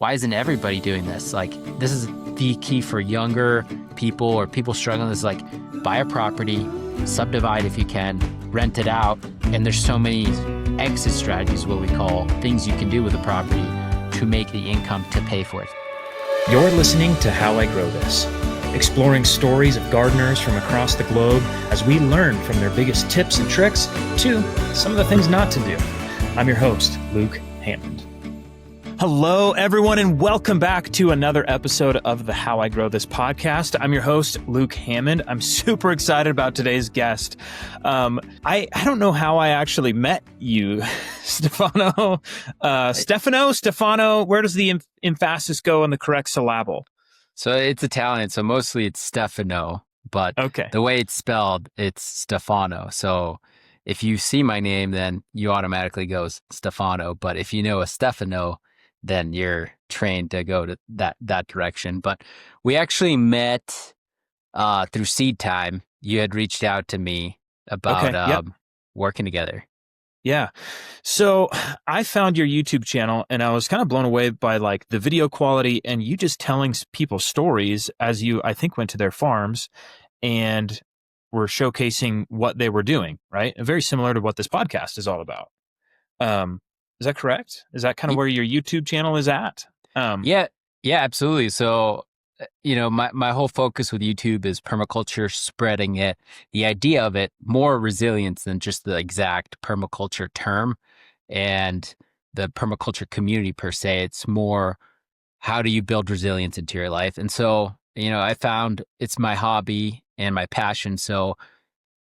why isn't everybody doing this? Like, this is the key for younger people or people struggling. Is like, buy a property, subdivide if you can, rent it out. And there's so many exit strategies, what we call things you can do with a property to make the income to pay for it. You're listening to How I Grow This, exploring stories of gardeners from across the globe as we learn from their biggest tips and tricks to some of the things not to do. I'm your host, Luke Hammond. Hello, everyone, and welcome back to another episode of the How I Grow This podcast. I'm your host, Luke Hammond. I'm super excited about today's guest. I don't know how I actually met you, Stefano. Stefano, where does the emphasis go on the correct syllable? So it's Italian, so mostly it's Stefano, but The way it's spelled, it's Stefano. So if you see my name, then you automatically go Stefano. But if you know a Stefano, then you're trained to go to that direction. But we actually met through Seed Time. You had reached out to me about working together. Yeah. So I found your YouTube channel and I was kind of blown away by like the video quality and you just telling people stories as you, I think, went to their farms and were showcasing what they were doing, right? Very similar to what this podcast is all about. Is that correct? Is that kind of where your YouTube channel is at? Yeah, absolutely. So, my whole focus with YouTube is permaculture, spreading it, the idea of it, more resilience than just the exact permaculture term and the permaculture community per se. It's more, how do you build resilience into your life? And so, I found it's my hobby and my passion. So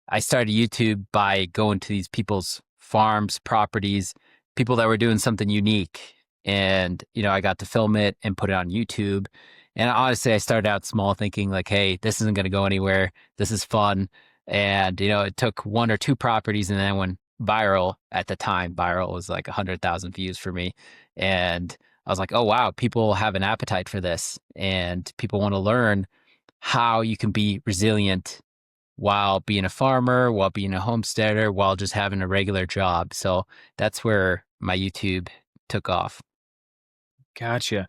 I started YouTube by going to these people's farms, properties, people that were doing something unique. And, I got to film it and put it on YouTube. And honestly, I started out small thinking like, hey, this isn't going to go anywhere. This is fun. And, it took one or two properties and then went viral at the time. Viral was like 100,000 views for me. And I was like, oh, wow, people have an appetite for this. And people want to learn how you can be resilient while being a farmer, while being a homesteader, while just having a regular job. So that's where my YouTube took off. Gotcha.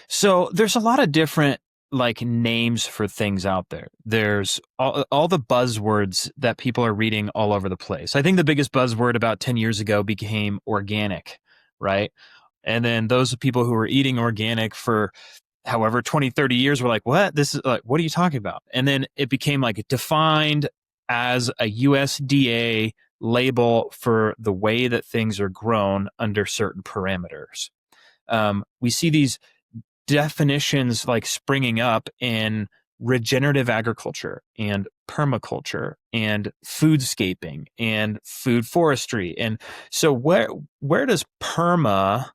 So there's a lot of different like names for things out there. There's all the buzzwords that people are reading all over the place. I think the biggest buzzword about 10 years ago became organic, right? And then those people who were eating organic for however 20, 30 years were like, what? This is like, what are you talking about? And then it became like defined as a USDA label for the way that things are grown under certain parameters. We see these definitions like springing up in regenerative agriculture and permaculture and foodscaping and food forestry. And so where does perma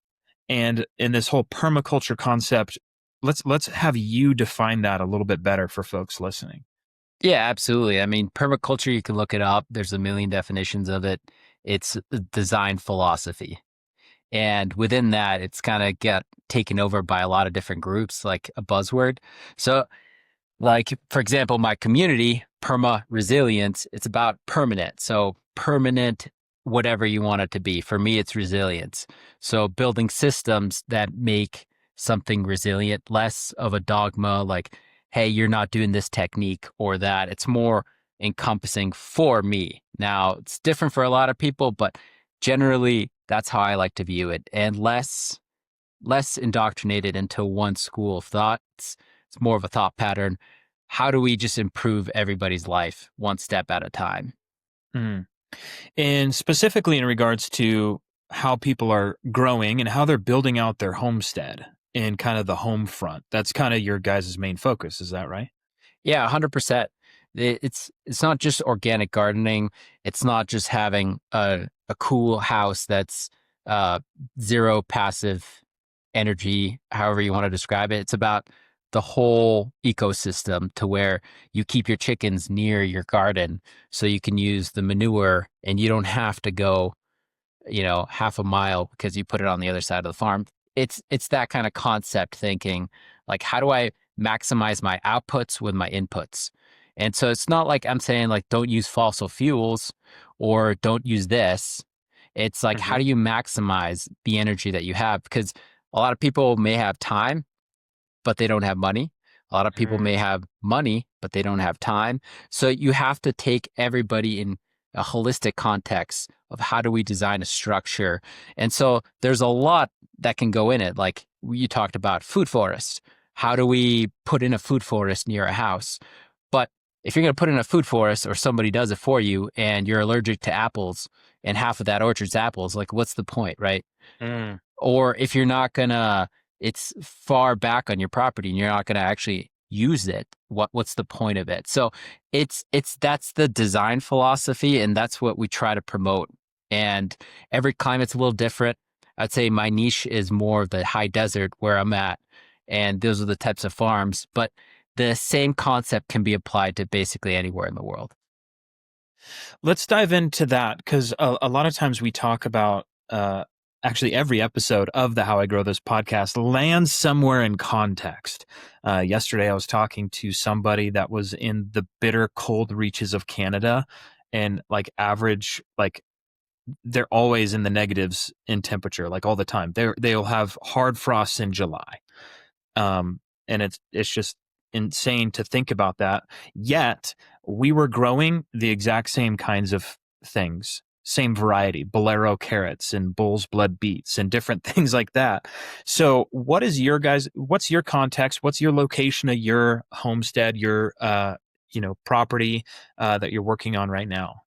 and in this whole permaculture concept, let's have you define that a little bit better for folks listening. Yeah, absolutely. I mean, permaculture, you can look it up. There's a million definitions of it. It's a design philosophy. And within that, it's kind of get taken over by a lot of different groups, like a buzzword. So like, for example, my community, perma resilience, it's about permanent. So permanent, whatever you want it to be. For me, it's resilience. So building systems that make something resilient, less of a dogma like, hey, you're not doing this technique or that. It's more encompassing for me. Now, it's different for a lot of people, but generally, that's how I like to view it, and less indoctrinated into one school of thought. It's more of a thought pattern. How do we just improve everybody's life one step at a time? Mm. And specifically in regards to how people are growing and how they're building out their homestead and kind of the home front, that's kind of your guys' main focus. Is that right? Yeah, 100%. It's not just organic gardening. It's not just having a cool house that's zero passive energy, however you want to describe it. It's about the whole ecosystem to where you keep your chickens near your garden so you can use the manure and you don't have to go, half a mile because you put it on the other side of the farm. It's that kind of concept thinking, like, how do I maximize my outputs with my inputs? And so it's not like I'm saying like, don't use fossil fuels or don't use this. It's like, how do you maximize the energy that you have? Because A lot of people may have time, but they don't have money. A lot of people may Mm. have money, but they don't have time. So you have to take everybody in a holistic context of how do we design a structure. And so there's a lot that can go in it. Like you talked about food forest. How do we put in a food forest near a house? But if you're going to put in a food forest or somebody does it for you and you're allergic to apples and half of that orchard's apples, like what's the point, right? Mm. Or if you're not gonna, it's far back on your property and you're not gonna actually use it, what's the point of it? So it's that's the design philosophy, and that's what we try to promote. And every climate's a little different. I'd say my niche is more of the high desert where I'm at, and those are the types of farms. But the same concept can be applied to basically anywhere in the world. Let's dive into that because a lot of times we talk about actually every episode of the How I Grow This podcast lands somewhere in context. Yesterday, I was talking to somebody that was in the bitter cold reaches of Canada, and like average, like they're always in the negatives in temperature, like all the time. They'll have hard frosts in July. And it's just insane to think about that. Yet we were growing the exact same kinds of things, same variety, bolero carrots and bull's blood beets and different things like that. So what's your context? What's your location of your homestead, your property that you're working on right now?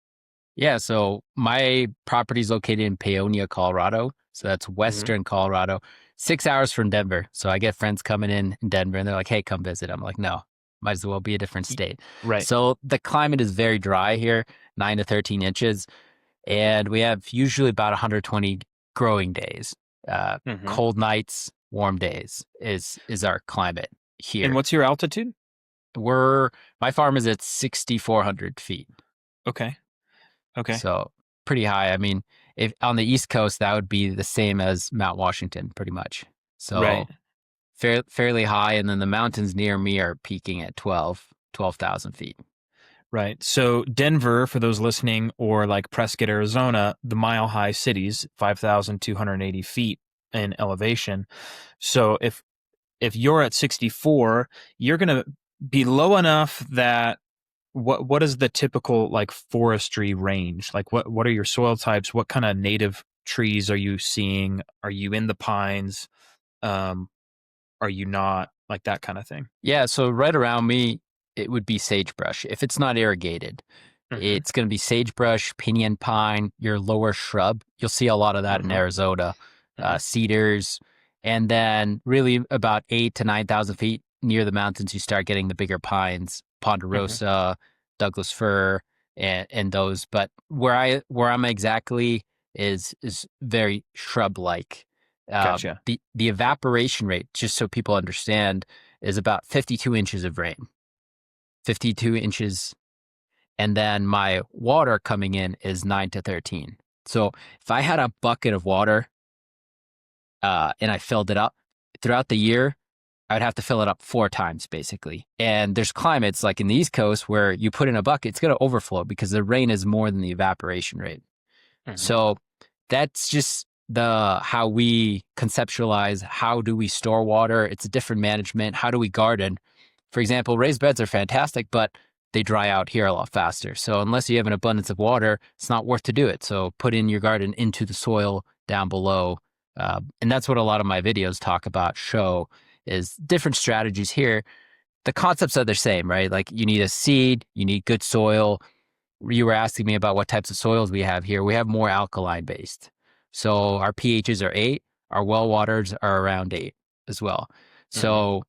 Yeah, so my property is located in Paonia, Colorado. So that's Hmm. Western Colorado, 6 hours from Denver. So I get friends coming in Denver and they're like, hey, come visit. I'm like, no, might as well be a different state. Right. So the climate is very dry here, 9 to 13 inches. And we have usually about 120 growing days. Hmm. Cold nights, warm days is our climate And here. what's your altitude? We're my farm is at 6,400 feet. Okay. Okay. So pretty high. I mean, if on the East Coast, that would be the same as Mount Washington, pretty much. Right. So fairly high. And then the mountains near me are peaking at 12,000 feet. Right. So Denver, for those listening, or like Prescott, Arizona, the mile high cities, 5,280 feet in elevation. So if you're at 64, you're going to be low enough that what is the typical like forestry range? Like what are your soil types? What kind of native trees are you seeing? Are you in the pines? Um, are you not? Like that kind of thing. Yeah. So right around me, it would be sagebrush. If it's not irrigated, Hmm. it's going to be sagebrush, pinyon pine, your lower shrub. You'll see a lot of that in Hmm. Arizona, Hmm. cedars. And then really about 8 to 9,000 feet near the mountains, you start getting the bigger pines, Hmm. ponderosa, Douglas fir, and those. But where I'm exactly is very shrub like. Gotcha. The evaporation rate, just so people understand, is about 52 inches of rain. 52 inches, and then my water coming in is 9 to 13. So if I had a bucket of water and I filled it up throughout the year, I'd have to fill it up 4 times basically. And there's climates like in the East Coast where you put in a bucket, it's going to overflow because the rain is more than the evaporation rate. Hmm. So that's just the how we conceptualize how do we store water. It's a different management. How do we garden? For example, raised beds are fantastic, but they dry out here a lot faster. So unless you have an abundance of water, it's not worth to do it. So put in your garden into the soil down below. And that's what a lot of my videos talk about, show is different strategies here. The concepts are the same, right? Like you need a seed, you need good soil. You were asking me about what types of soils we have here. We have more alkaline based. So our pHs are 8, our well waters are around 8 as well. Hmm. So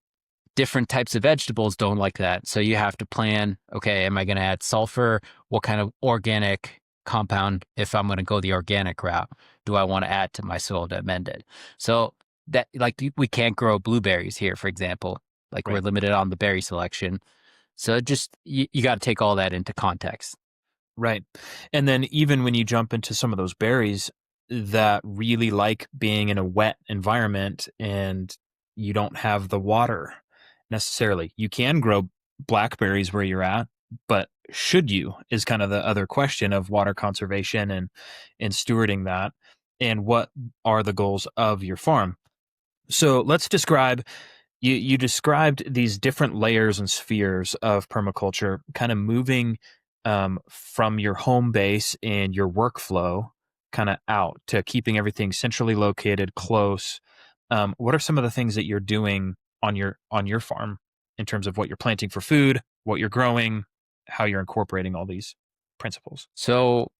different types of vegetables don't like that. So you have to plan, okay, am I going to add sulfur? What kind of organic compound, if I'm going to go the organic route, do I want to add to my soil to amend it? So that, like, we can't grow blueberries here, for example. Like, we're Right. limited on the berry selection. So just, you got to take all that into context. Right. And then even when you jump into some of those berries that really like being in a wet environment and you don't have the water necessarily, you can grow blackberries where you're at, but should you is kind of the other question of water conservation and stewarding that and what are the goals of your farm. So let's describe you described these different layers and spheres of permaculture, kind of moving from your home base and your workflow kind of out to keeping everything centrally located, close. What are some of the things that you're doing on your farm in terms of what you're planting for food, what you're growing, how you're incorporating all these principles? So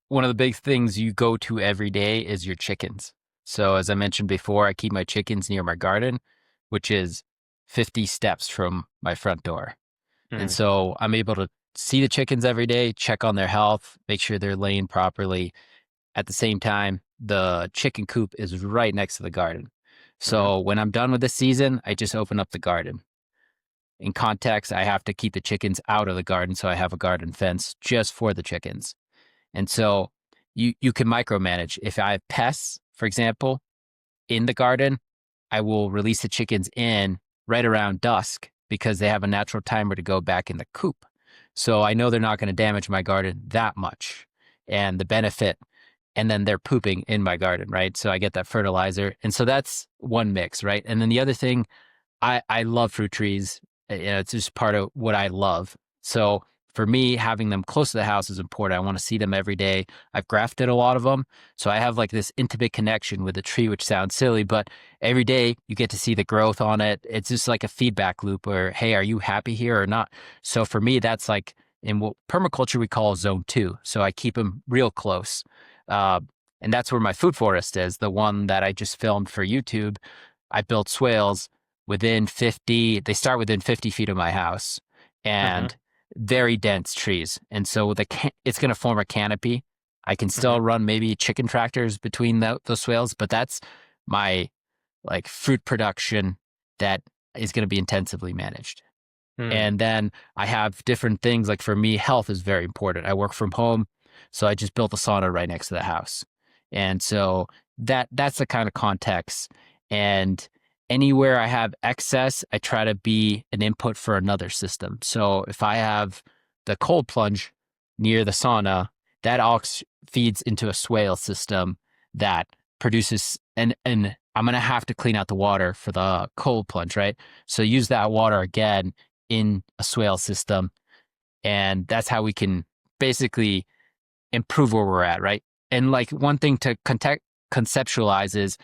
one of the big things you go to every day is your chickens. So as I mentioned before, I keep my chickens near my garden, which is 50 steps from my front door. And Mm, so I'm able to see the chickens every day, check on their health, make sure they're laying properly. At the same time, the chicken coop is right next to the garden. hmm So when I'm done with the season, I just open up the garden. In context, I have to keep the chickens out of the garden, so I have a garden fence just for the chickens. And so you can micromanage. If I have pests, for example, in the garden, I will release the chickens in right around dusk because they have a natural timer to go back in the coop. So I know they're not going to damage my garden that much. And the benefit, and then they're pooping in my garden, right? So I get that fertilizer. And so that's one mix, right? And then the other thing, I love fruit trees. It's just part of what I love. So for me, having them close to the house is important. I want to see them every day. I've grafted a lot of them. So I have like this intimate connection with the tree, which sounds silly, but every day you get to see the growth on it. It's just like a feedback loop where, hey, are you happy here or not? So for me, that's like in what permaculture we call zone two. So I keep them real close. Uh, and that's where my food forest is, the one that I just filmed for YouTube. I built swales within 50, they start within 50 feet of my house hmm and very dense trees. And so it's going to form a canopy. I can hmm still run maybe chicken tractors between those swales, but that's my like fruit production that is going to be intensively managed. mm, And then I have different things. Like for me, health is very important. I work from home, so I just built a sauna right next to the house. And so that's the kind of context. And anywhere I have excess, I try to be an input for another system. So if I have the cold plunge near the sauna, that ox feeds into a swale system that produces and I'm gonna have to clean out the water for the cold plunge, right? So use that water again in a swale system. And that's how we can basically improve where we're at, right? And like one thing to conceptualize is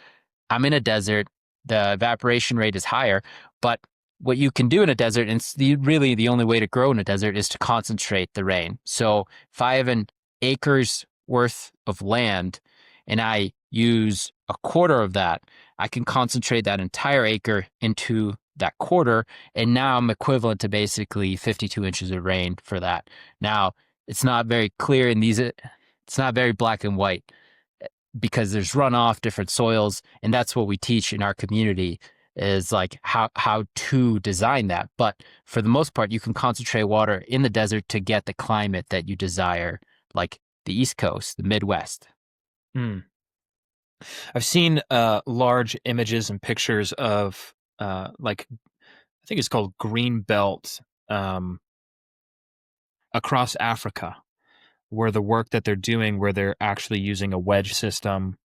I'm in a desert, the evaporation rate is higher, but what you can do in a desert, and it's really the only way to grow in a desert, is to concentrate the rain. So if I have an acre's worth of land and I use a quarter of that, I can concentrate that entire acre into that quarter. And now I'm equivalent to basically 52 inches of rain for that. Now, it's not very clear in these, it's not very black and white because there's runoff, different soils, and that's what we teach in our community is like how to design that. But for the most part, you can concentrate water in the desert to get the climate that you desire, like the East Coast, the Midwest. mm. I've seen large images and pictures of like I think it's called green belt um, across Africa, where the work that they're doing, where they're actually using a wedge system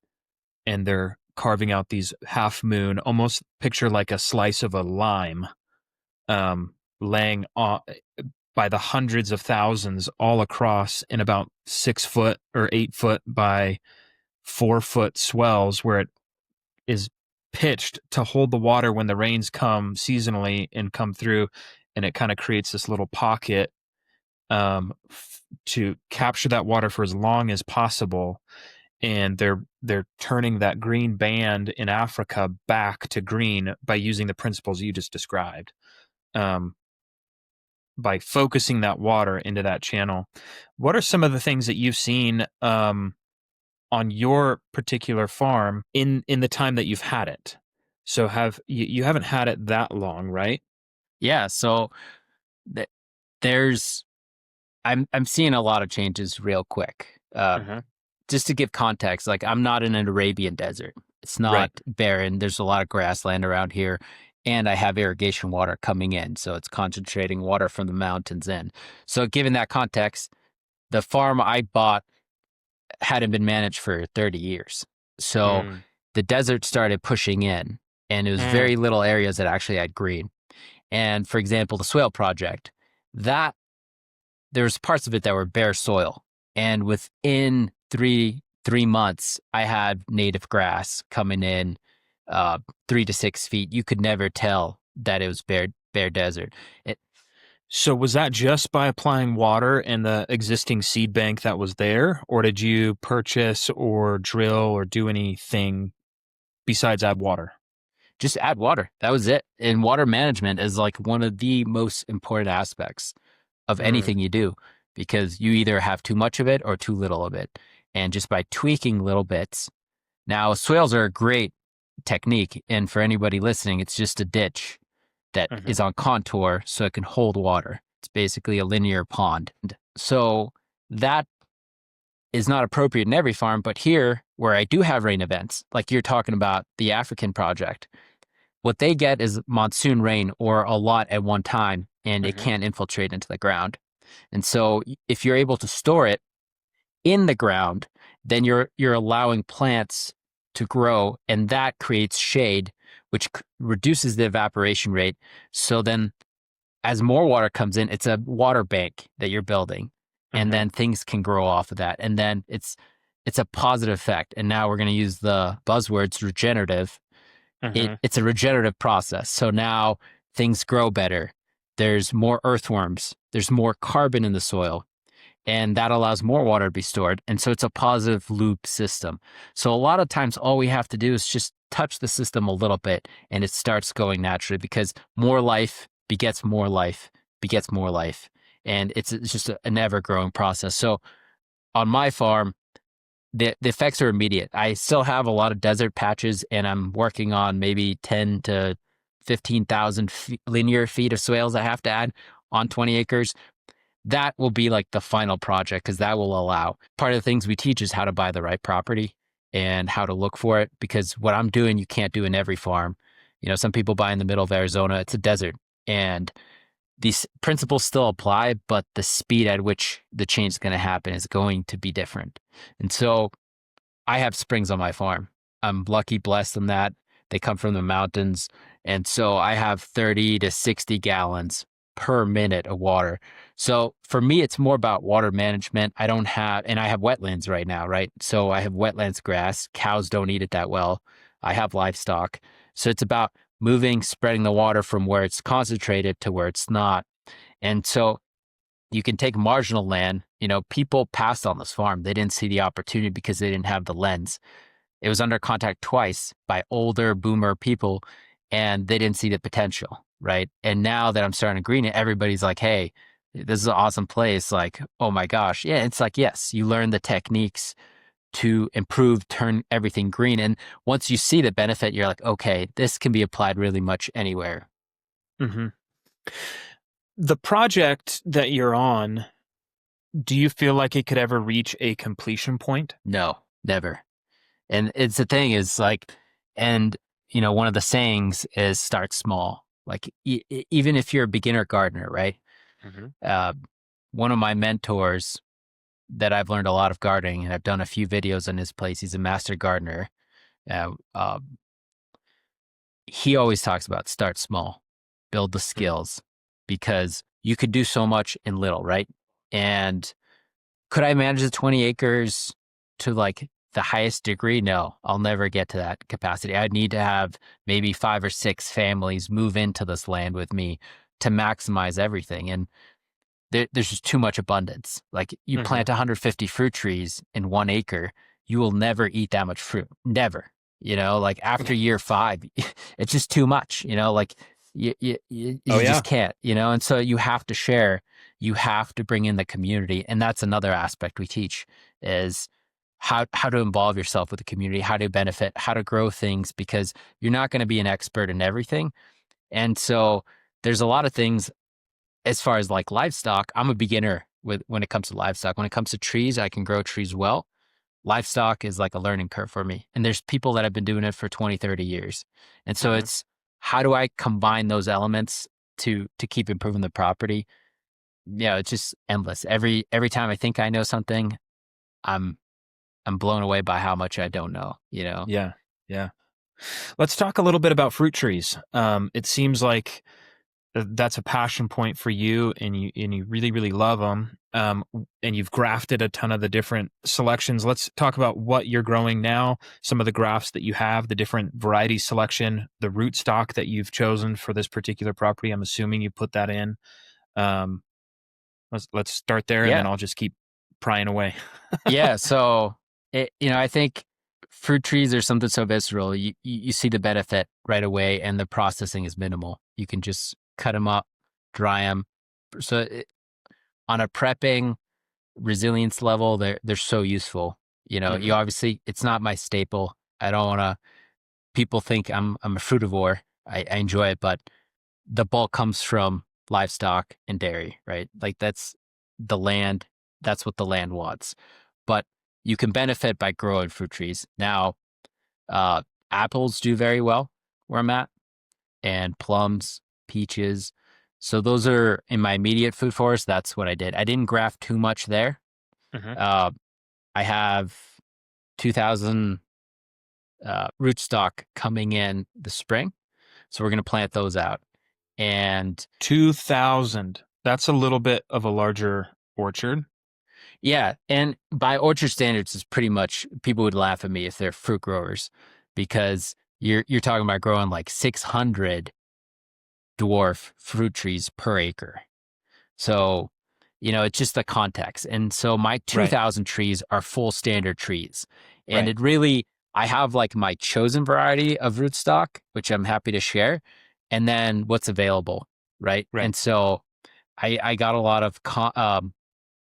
and they're carving out these half moon, almost picture like a slice of a lime, laying on by the hundreds of thousands all across in about 6 foot or 8 foot by 4 foot swells, where it is pitched to hold the water when the rains come seasonally and come through, and it kind of creates this little pocket to capture that water for as long as possible. And they're turning that green band in Africa back to green by using the principles you just described. Um, by focusing that water into that channel. What are some of the things that you've seen on your particular farm in the time that you've had it? So you haven't had it that long, right? Yeah, so th- there's I'm seeing a lot of changes real quick. Uh-huh. Just to give context, like I'm not in an Arabian desert. It's not Right. barren. There's a lot of grassland around here, and I have irrigation water coming in, so it's concentrating water from the mountains in. So, given that context, the farm I bought hadn't been managed for 30 years. So, Mm, the desert started pushing in, and it was Mm. very little areas that actually had green. And for example, the swale project, that there was parts of it that were bare soil, and within three months, I had native grass coming in 3 to 6 feet. You could never tell that it was bare desert. It, So was that just by applying water in the existing seed bank that was there, or did you purchase or drill or do anything besides add water? just add water. That was it. And water management is like one of the most important aspects of Mm. anything you do, because you either have too much of it or too little of it. And just by tweaking little bits. Now, swales are a great technique. And for anybody listening, it's just a ditch that Mhm. is on contour so it can hold water. It's basically a linear pond. So that is not appropriate in every farm. But here, where I do have rain events, like you're talking about the African project, what they get is monsoon rain or a lot at one time, and it Mhm. can't infiltrate into the ground. And so if you're able to store it in the ground, then you're allowing plants to grow, and that creates shade, which reduces the evaporation rate. So then as more water comes in, it's a water bank that you're building, and Mhm. then things can grow off of that. And then it's a positive effect. And now we're going to use the buzzwords regenerative. Mhm. It's a regenerative process. So now things grow better. There's more earthworms. There's more carbon in the soil, and that allows more water to be stored. And so it's a positive loop system. So a lot of times, all we have to do is just touch the system a little bit, and it starts going naturally, because more life begets more life, begets more life. And it's just an ever growing process. So on my farm, the effects are immediate. I still have a lot of desert patches, and I'm working on maybe 10 to 15,000 linear feet of swales I have to add on 20 acres. That will be like the final project, because that will allow, part of the things we teach is how to buy the right property and how to look for it. Because what I'm doing, you can't do in every farm. You know, some people buy in the middle of Arizona, it's a desert, and these principles still apply, but the speed at which the change is going to happen is going to be different. And so I have springs on my farm. I'm lucky, blessed in that. They come from the mountains. And so I have 30 to 60 gallons per minute of water. So for me, it's more about water management. I don't have, and I have wetlands right now, right? So I have wetlands grass. Cows don't eat it that well. I have livestock. So it's about moving, spreading the water from where it's concentrated to where it's not. And so you can take marginal land. You know, people passed on this farm. They didn't see the opportunity because they didn't have the lens. It was under contact twice by older boomer people, and they didn't see the potential, right? And now that I'm starting to green it, everybody's like, hey, this is an awesome place. Like, oh my gosh. Yeah, it's like, yes, you learn the techniques to improve, turn everything green. And once you see the benefit, you're like, okay, this can be applied really much anywhere. Mhm. The project that you're on, do you feel like it could ever reach a completion point? No, never. And it's the thing is like, and you know, one of the sayings is start small. Like even if you're a beginner gardener, right? Mhm. Uh, One of my mentors that I've learned a lot of gardening, and I've done a few videos on his place. He's a master gardener. Uh, uh, he always talks about start small, build the Mm. skills, because you could do so much in little, right? And could I manage the 20 acres to like the highest degree? No, I'll never get to that capacity. I'd need to have maybe 5 or 6 families move into this land with me to maximize everything. And there's just too much abundance. Like you Mhm. plant 150 fruit trees in 1 acre, you will never eat that much fruit. Never. You know, like after year 5, it's just too much. You know, like Oh, you just yeah. can't. You know, and so you have to share. You have to bring in the community, and that's another aspect we teach is how to involve yourself with the community, how to benefit, how to grow things, because you're not going to be an expert in everything. And so there's a lot of things as far as like livestock. I'm a beginner with when it comes to livestock. When it comes to trees, I can grow trees well. Livestock is like a learning curve for me. And there's people that have been doing it for 20, 30 years. And so Mhm. it's how do I combine those elements to keep improving the property? Yeah, it's just endless. Every time I think I know something, I'm I'm blown away by how much I don't know, you know. Yeah. Yeah. Let's talk a little bit about fruit trees. It seems like that's a passion point for you, and you really really love them. And you've grafted a ton of the different selections. Let's talk about what you're growing now, some of the grafts that you have, the different variety selection, the root stock that you've chosen for this particular property. I'm assuming you put that in. Um, let's start there, and then Yeah. I'll just keep prying away. Yeah. So, I think fruit trees are something so visceral. You see the benefit right away, and the processing is minimal. You can just cut them up, dry them. So, on a prepping resilience level, they're so useful. You Hmm. obviously, it's not my staple. I don't want to. People think I'm a frutivore. I enjoy it, but the bulk comes from livestock and dairy, right? Like that's the land. That's what the land wants. But you can benefit by growing fruit trees. Now, uh, apples do very well where I'm at, and plums, peaches. So those are in my immediate food forest. That's what I did. I didn't graft too much there. Hmm. Uh, I have 2,000 rootstock coming in the spring. So we're going to plant those out. And 2,000. That's a little bit of a larger orchard. yeah, and by orchard standards, is pretty much people would laugh at me if they're fruit growers because you're talking about growing like 600 dwarf fruit trees per acre. So, it's just the context. And so my Right. 2,000 trees are full standard trees. And Right. it really, I have like my chosen variety of rootstock, which I'm happy to share, and then what's available. Right. Right. And so I got a lot of,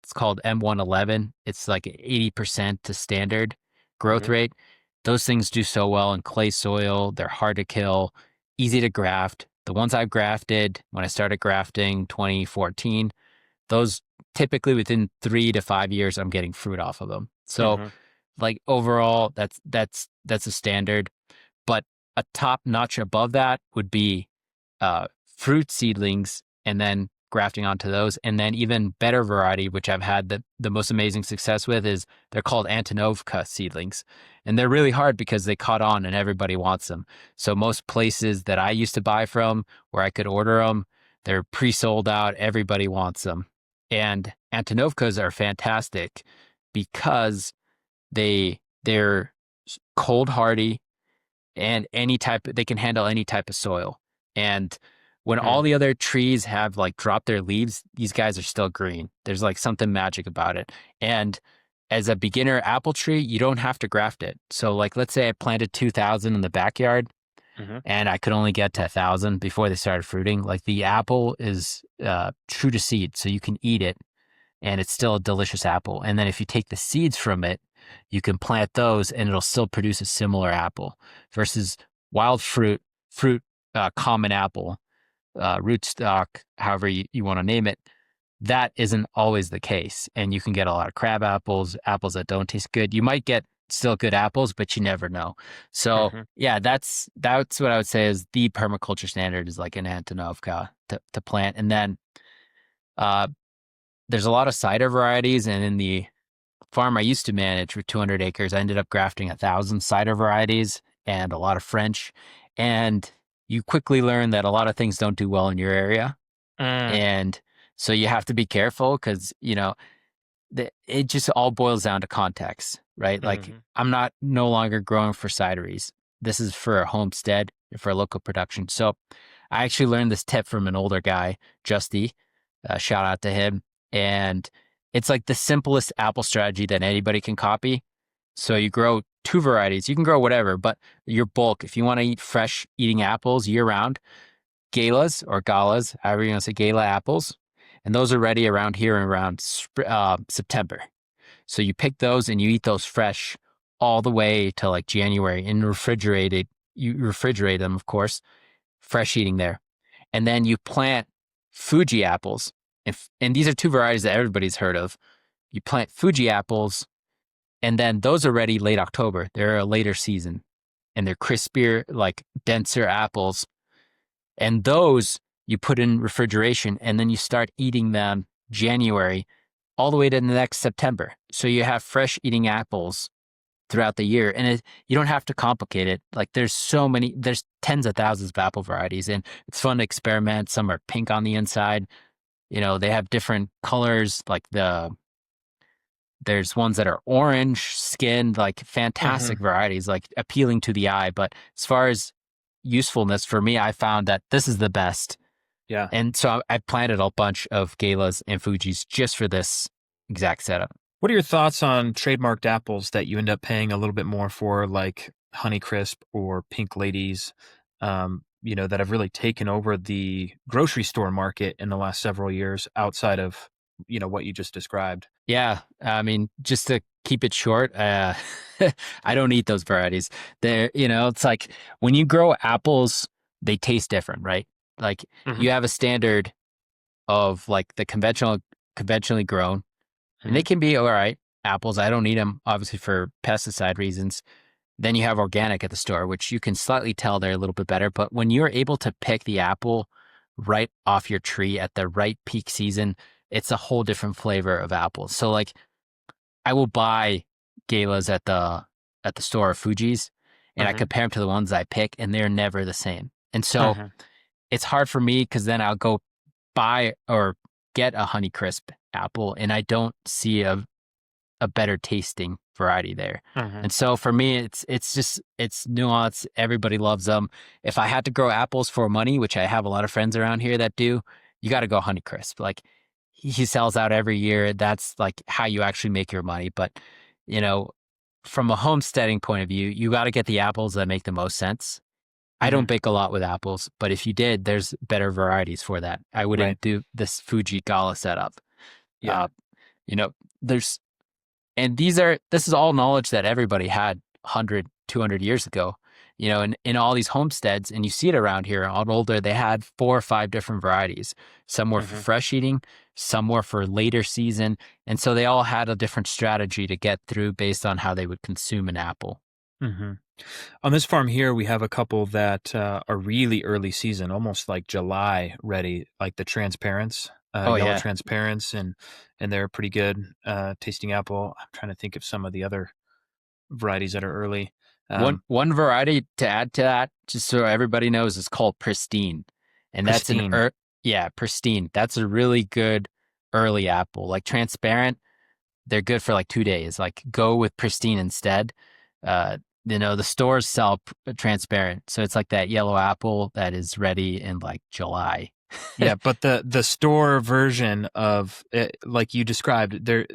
it's called M111. It's like 80% to standard growth Hmm. rate. Those things do so well in clay soil. They're hard to kill, easy to graft. The ones I've grafted when I started grafting 2014, those typically within 3 to 5 years, I'm getting fruit off of them. So Hmm. like overall, that's a standard. But a top notch above that would be fruit seedlings and then grafting onto those. And then even better variety, which I've had the most amazing success with, is they're called Antonovka seedlings. And they're really hard because they caught on and everybody wants them. So most places that I used to buy from where I could order them, they're pre-sold out. Everybody wants them. And Antonovkas are fantastic because they're cold hardy and they can handle any type of soil. And when all the other trees have like dropped their leaves, these guys are still green. There's like something magic about it. And as a beginner apple tree, you don't have to graft it. So like let's say I planted 2,000 in the backyard Hmm. and I could only get to 1,000 before they started fruiting. Like the apple is true to seed, so you can eat it and it's still a delicious apple. And then if you take the seeds from it, you can plant those and it'll still produce a similar apple versus wild common apple, rootstock, however you want to name it. That isn't always the case. And you can get a lot of crab apples, apples that don't taste good. You might get still good apples, but you never know. So Hmm. yeah, that's what I would say is the permaculture standard is like an Antonovka to plant. And then uh, there's a lot of cider varieties, and in the farm I used to manage with 200 acres, I ended up grafting 1,000 cider varieties and a lot of French. And you quickly learn that a lot of things don't do well in your area. Mm. And so you have to be careful because, it just all boils down to context, right? Like Hmm. I'm not no longer growing for cideries. This is for a homestead, for a local production. So I actually learned this tip from an older guy, Justy. Shout out to him. And it's like the simplest apple strategy that anybody can copy. So you grow two varieties. You can grow whatever, but your bulk, if you want to eat fresh eating apples year round, galas or galas, however you want to say gala apples, and those are ready around here around September. So you pick those and you eat those fresh all the way to like January and refrigerated. You refrigerate them, of course, fresh eating there. And then you plant Fuji apples. And these are two varieties that everybody's heard of. You plant Fuji apples, and then those are ready late October. They're a later season, and they're crispier, like denser apples. And those you put in refrigeration, and then you start eating them January all the way to the next September. So you have fresh eating apples throughout the year. And you don't have to complicate it. Like there's tens of thousands of apple varieties, and it's fun to experiment. Some are pink on the inside. They have different colors, there's ones that are orange skinned, like fantastic Hmm. varieties, like appealing to the eye. But as far as usefulness for me, I found that this is the best. Yeah. And so I planted a bunch of Galas and Fujis just for this exact setup. What are your thoughts on trademarked apples that you end up paying a little bit more for, like Honeycrisp or Pink Ladies, that have really taken over the grocery store market in the last several years outside of, what you just described? Yeah, I mean, just to keep it short, I don't eat those varieties. It's like when you grow apples, they taste different, right? Like Hmm. you have a standard of like the conventionally grown, and Hmm. they can be all right apples. I don't eat them obviously for pesticide reasons. Then you have organic at the store, which you can slightly tell they're a little bit better. But when you're able to pick the apple right off your tree at the right peak season, it's a whole different flavor of apples. So like I will buy Galas at the store of Fuji's, and I Hmm. compare them to the ones I pick, and they're never the same. And so Hmm. it's hard for me because then I'll go buy or get a Honeycrisp apple, and I don't see a better tasting variety there. Hmm. And so for me, it's nuance. Everybody loves them. If I had to grow apples for money, which I have a lot of friends around here that do, you got to go Honeycrisp. Like he sells out every year. That's like how you actually make your money. But you know, from a homesteading point of view, you got to get the apples that make the most sense. I don't Hmm. bake a lot with apples, but if you did, there's better varieties for that. I Right. wouldn't do this Fuji Gala setup. Yeah. Uh, you know, there's and this is all knowledge that everybody had 100, 200 years ago, in all these homesteads, and you see it around here on older, they had 4 or 5 different varieties. Some were for Hmm. fresh eating, some were for later season. And so they all had a different strategy to get through based on how they would consume an apple. Hmm. On this farm here, we have a couple that are really early season, almost like July ready, like the transparents, Oh yellow yeah. transparents, and they're pretty good tasting apple. I'm trying to think of some of the other varieties that are early. One Um, one variety to add to that, just so everybody knows, is called pristine. And that's Pristine. yeah, pristine. That's a really good early apple. Like transparent, they're good for like 2 days. Like go with pristine instead. Uh, the stores sell transparent, so it's like that yellow apple that is ready in like July. Yeah, but the store version of it, like you described, they're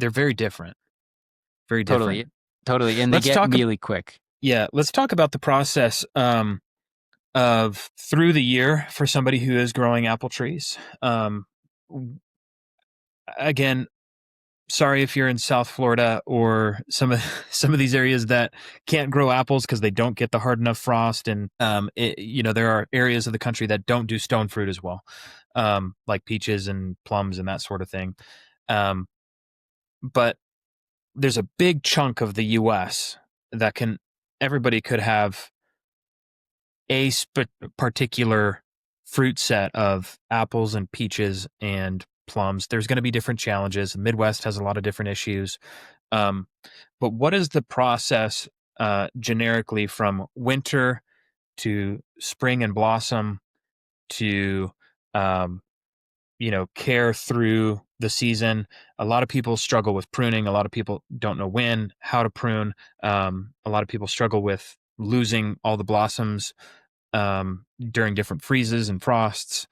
very different, very different. Totally, totally, and they Let's get talk. mealy quick. Yeah, let's talk about the process of through the year for somebody who is growing apple trees. Again, sorry if you're in South Florida or some of some of these areas that can't grow apples because they don't get the hard enough frost, and there are areas of the country that don't do stone fruit as well, like peaches and plums and that sort of thing. Um, but there's a big chunk of the U.S. that can everybody could have a particular fruit set of apples and peaches and plums. There's going to be different challenges. The Midwest has a lot of different issues. Um, but what is the process generically from winter to spring and blossom to um, care through the season? A lot of people struggle with pruning. A lot of people don't know when, how to prune. A lot of people struggle with losing all the blossoms during different freezes and frosts.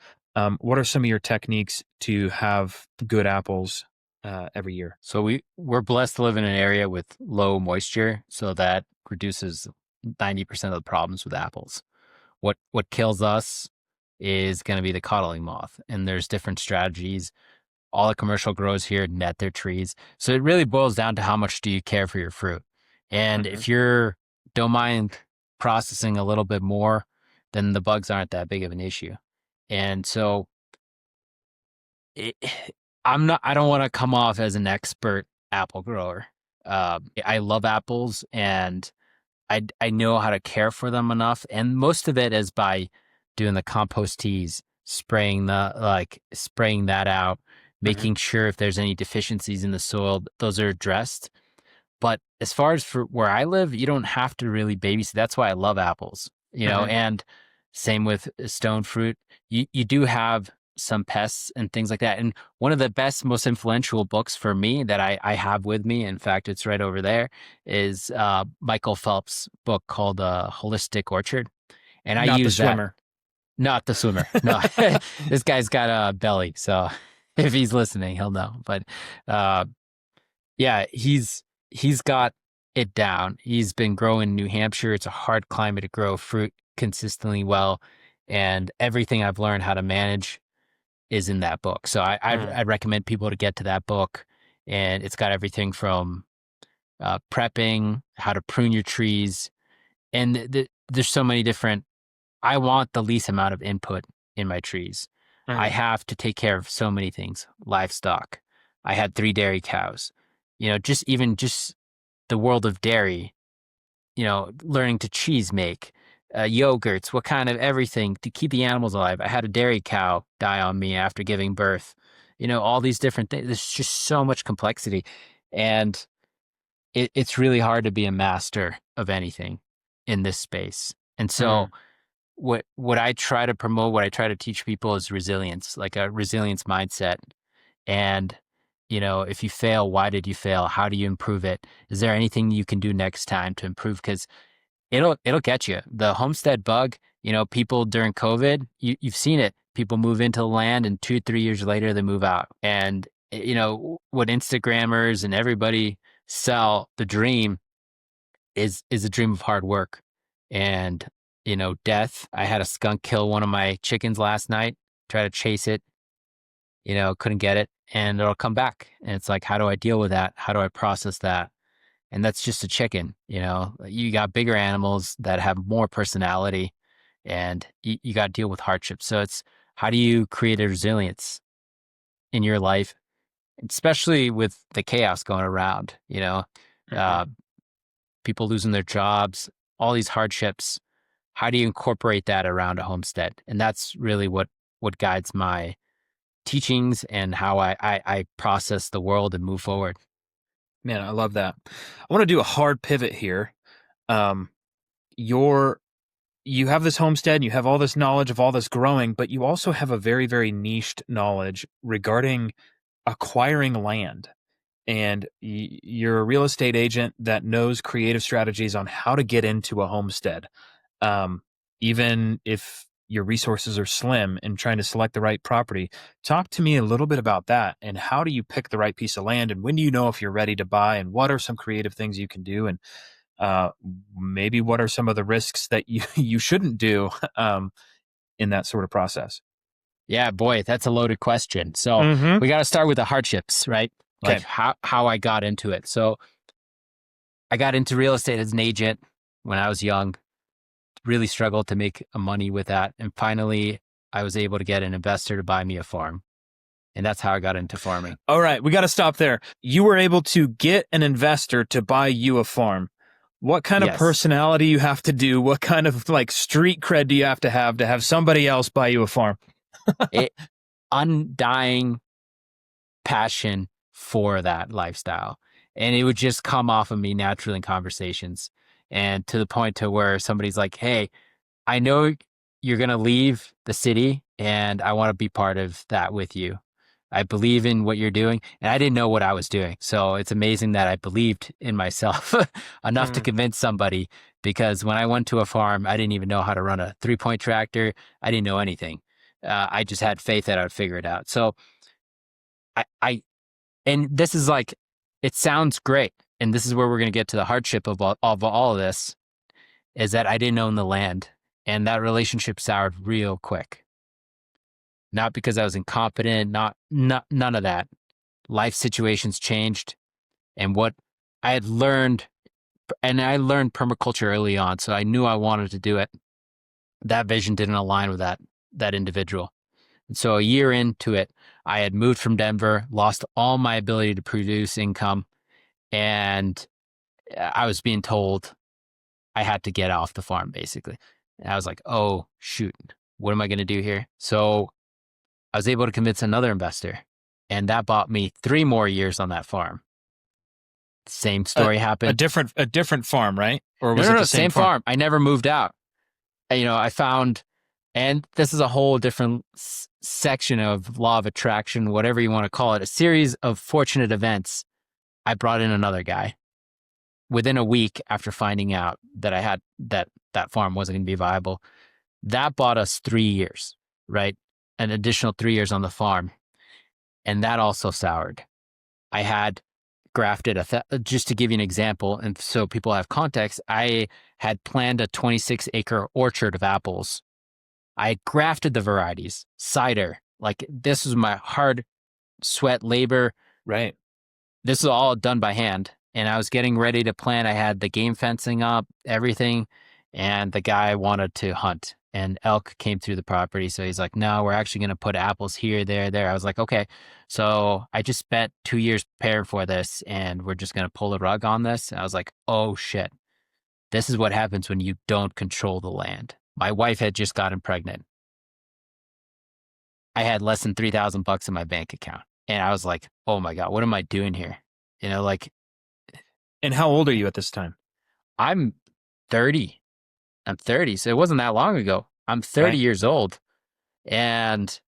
What are some of your techniques to have good apples every year? So we're blessed to live in an area with low moisture, so that reduces 90% of the problems with apples. What kills us is going to be the coddling moth, and there's different strategies. All the commercial growers here net their trees, so it really boils down to how much do you care for your fruit. And Hmm. if you're don't mind processing a little bit more, then the bugs aren't that big of an issue. And so it, I don't want to come off as an expert apple grower. I love apples, and I know how to care for them enough, and most of it is by doing the compost teas, spraying that out, Hmm. making sure if there's any deficiencies in the soil, those are addressed. But as far as for where I live, you don't have to really babysit. That's why I love apples, Hmm. and same with stone fruit. You do have some pests and things like that. And one of the best, most influential books for me that I have with me, in fact, it's right over there, is Michael Phelps' book called Holistic Orchard. And I Not the use that, swimmer. not the swimmer. No, this guy's got a belly. So if he's listening, he'll know. But uh, yeah, he's got it down. He's been growing in New Hampshire. It's a hard climate to grow fruit consistently well, and everything I've learned how to manage is in that book. So Mm. I'd recommend people to get to that book, and it's got everything from prepping, how to prune your trees, and there's so many different. I want the least amount of input in my trees. I Mm. have to take care of so many things, livestock. I had 3 dairy cows. Just the world of dairy, learning to cheese make, yogurts, what kind of everything to keep the animals alive. I had a dairy cow die on me after giving birth. All these different things. There's just so much complexity. And it's really hard to be a master of anything in this space. And so Mm. what I try to promote, what I try to teach people is resilience, like a resilience mindset. And, if you fail, why did you fail? How do you improve it? Is there anything you can do next time to improve? Because it'll get you. The homestead bug, people during COVID, you've seen it. People move into the land and 2, 3 years later they move out. And what Instagrammers and everybody sell the dream is a dream of hard work. And, death. I had a skunk kill one of my chickens last night, try to chase it, couldn't get it, and it'll come back. And it's like, how do I deal with that? How do I process that? And that's just a chicken. You got bigger animals that have more personality, and you got to deal with hardships. So it's, how do you create a resilience in your life, especially with the chaos going around, Hmm. uh, people losing their jobs, all these hardships. How do you incorporate that around a homestead? And that's really what guides my teachings and how I process the world and move forward. Man, I love that. I want to do a hard pivot here. Um, your you have this homestead and you have all this knowledge of all this growing, but you also have a very, very niched knowledge regarding acquiring land. And you're a real estate agent that knows creative strategies on how to get into a homestead. Um, Even if your resources are slim and trying to select the right property. Talk to me a little bit about that and how do you pick the right piece of land and when do you know if you're ready to buy and what are some creative things you can do and uh, maybe what are some of the risks that you you shouldn't do in that sort of process? Yeah, boy, that's a loaded question. So Mm-hmm. we got to start with the hardships, right? Like Okay. how I got into it. So I got into real estate as an agent when I was young, really struggled to make money with that. And finally, I was able to get an investor to buy me a farm. And that's how I got into farming. All right, we got to stop there. You were able to get an investor to buy you a farm. What kind of Yes. personality you have to do? What kind of like street cred do you have to have somebody else buy you a farm? It undying passion for that lifestyle. And it would just come off of me naturally in conversations. And to the point to where somebody's like, "Hey, I know you're going to leave the city and I want to be part of that with you. I believe in what you're doing." And I didn't know what I was doing. So it's amazing that I believed in myself enough to Mm. convince somebody, because when I went to a farm, I didn't even know how to run a 3-point tractor. I didn't know anything. I just had faith that I would figure it out. So and this is like, it sounds great. And this is where we're going to get to the hardship of all of this, is that I didn't own the land. And that relationship soured real quick. Not because I was incompetent, not none of that. Life situations changed. And what I had learned, and I learned permaculture early on, so I knew I wanted to do it. That vision didn't align with that individual. And so a year into it, I had moved from Denver, lost all my ability to produce income, and I was being told I had to get off the farm, basically. And I was like, oh, shoot, what am I going to do here? So I was able to convince another investor, and that bought me 3 more years on that farm. Same A, story a happened. different farm, right? Or No, was no, it no, the same same farm? farm. I never moved out. I found, and this is a whole different section of law of attraction, whatever you want to call it, a series of fortunate events. I brought in another guy within a week after finding out that I had that farm wasn't going to be viable. That bought us 3 years, right? An additional 3 years on the farm. And that also soured. I had grafted just to give you an example, and so people have context, I had planned a 26-acre orchard of apples. I grafted the varieties, cider. Like this was my hard sweat labor. Right. This is all done by hand. And I was getting ready to plant. I had the game fencing up, everything. And the guy wanted to hunt. And elk came through the property. So he's like, no, we're actually going to put apples here, there, there. I was like, okay. So I just spent 2 years preparing for this. And we're just going to pull the rug on this. I was like, oh shit. This is what happens when you don't control the land. My wife had just gotten pregnant. I had less than $3,000 in my bank account. And I was like, oh my God, what am I doing here? Like, And how old are you at this time? I'm 30. I'm 30. So it wasn't that long ago. I'm 30 Right. years old. And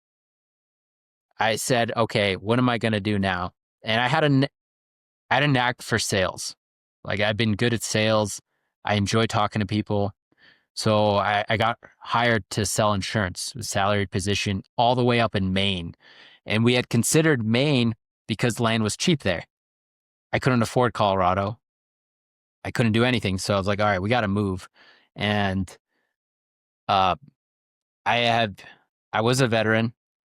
I said, okay, what am I going to do now? And I had a knack for sales. Like I've been good at sales. I enjoy talking to people. So I got hired to sell insurance, a salaried position all the way up in Maine. And we had considered Maine because land was cheap there. I couldn't afford Colorado. I couldn't do anything. So I was like, all right, we got to move. And uh, I I was a veteran,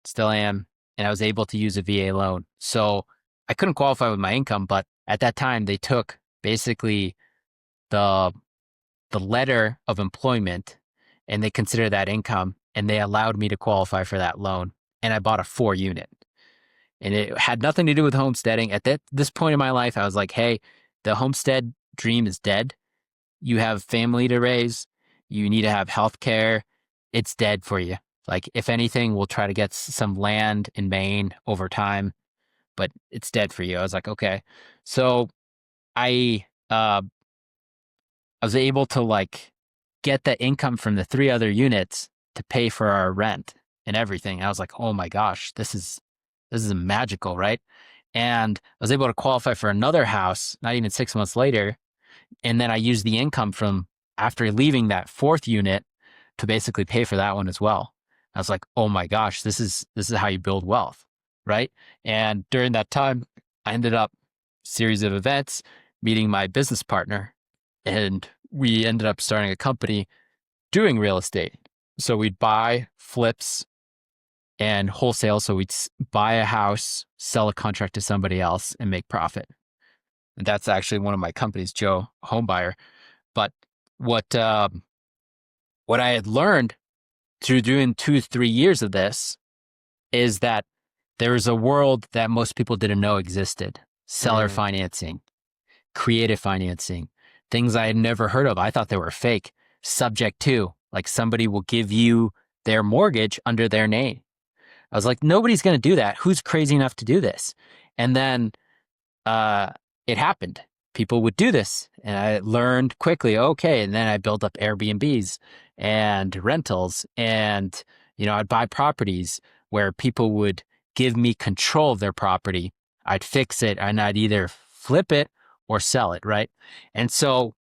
still am, and I was able to use a VA loan. So I couldn't qualify with my income, but at that time they took basically the letter of employment and they consider that income and they allowed me to qualify for that loan. And I bought a 4 unit. And it had nothing to do with homesteading. At this point in my life, I was like, hey, the homestead dream is dead. You have family to raise. You need to have health care. It's dead for you. Like, if anything, we'll try to get some land in Maine over time, but it's dead for you. I was like, okay. So I was able to like get the income from the 3 other units to pay for our rent and everything. I was like, oh my gosh, this is magical, right? And I was able to qualify for another house, not even 6 months later. And then I used the income from after leaving that 4th unit to basically pay for that one as well. I was like, oh my gosh, this is how you build wealth, right? And during that time, I ended up series of events, meeting my business partner, and we ended up starting a company doing real estate. So we'd buy flips and wholesale. So we'd buy a house, sell a contract to somebody else, and make profit. And that's actually one of my companies, Joe Homebuyer. But what what I had learned through doing 2 3 years of this is that there is a world that most people didn't know existed: seller financing, creative financing, things I had never heard of. I thought they were fake. Subject to, like somebody will give you their mortgage under their name. I was like, nobody's going to do that. Who's crazy enough to do this? And then it happened. People would do this. And I learned quickly, okay. And then I built up Airbnbs and rentals. And, I'd buy properties where people would give me control of their property. I'd fix it and I'd either flip it or sell it, right? And so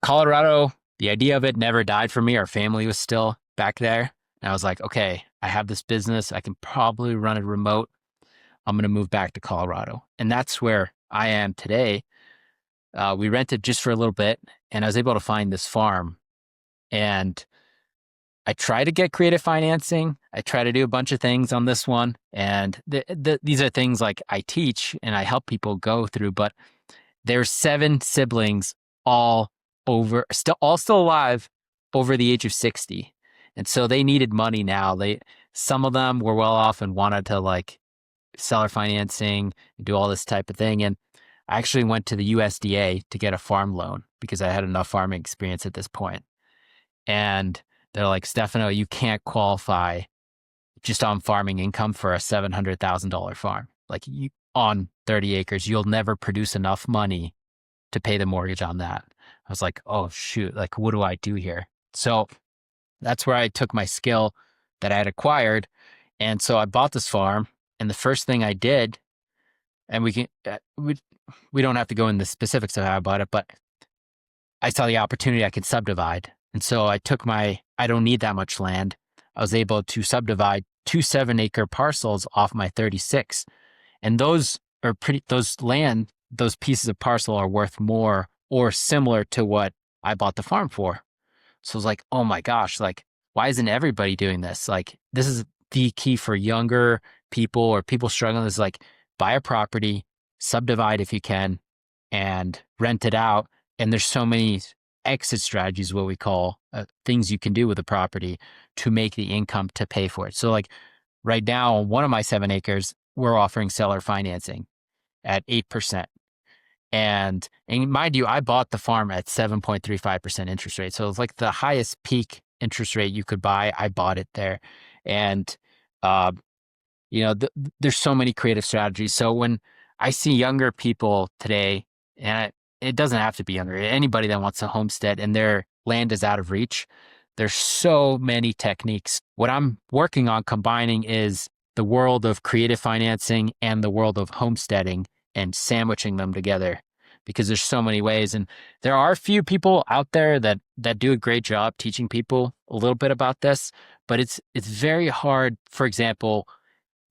Colorado, the idea of it never died for me. Our family was still back there. And I was like, okay, I have this business. I can probably run it remote. I'm going to move back to Colorado. And that's where I am today. We rented just for a little bit and I was able to find this farm. And I try to get creative financing. I try to do a bunch of things on this one. And these are things like I teach and I help people go through. But there's 7 siblings, all still alive, over the age of 60. And so they needed money now. Some of them were well off and wanted to like seller financing and do all this type of thing. And I actually went to the USDA to get a farm loan because I had enough farming experience at this point. And they're like, Stefano, you can't qualify just on farming income for a $700,000 farm. Like on 30 acres. You'll never produce enough money to pay the mortgage on that. I was like, oh, shoot, like, what do I do here? So that's where I took my skill that I had acquired. And so I bought this farm. And the first thing I did, and we don't have to go in the specifics of how I bought it, but I saw the opportunity I could subdivide. And so I don't need that much land. I was able to subdivide 2 7-acre parcels off my 36. And those pieces of parcel are worth more or similar to what I bought the farm for. So I was like, oh my gosh, like, why isn't everybody doing this? Like, this is the key for younger people or people struggling, is like, buy a property, subdivide if you can, and rent it out. And there's so many exit strategies, what we call things you can do with a property to make the income to pay for it. So like right now, on one of my 7 acres, we're offering seller financing at 8%. And mind you, I bought the farm at 7.35% interest rate. So it's like the highest peak interest rate you could buy. I bought it there. And, there's so many creative strategies. So when I see younger people today, and it doesn't have to be younger, anybody that wants to homestead and their land is out of reach, there's so many techniques. What I'm working on combining is the world of creative financing and the world of homesteading and sandwiching them together, because there's so many ways. And there are a few people out there that do a great job teaching people a little bit about this, but it's very hard. For example,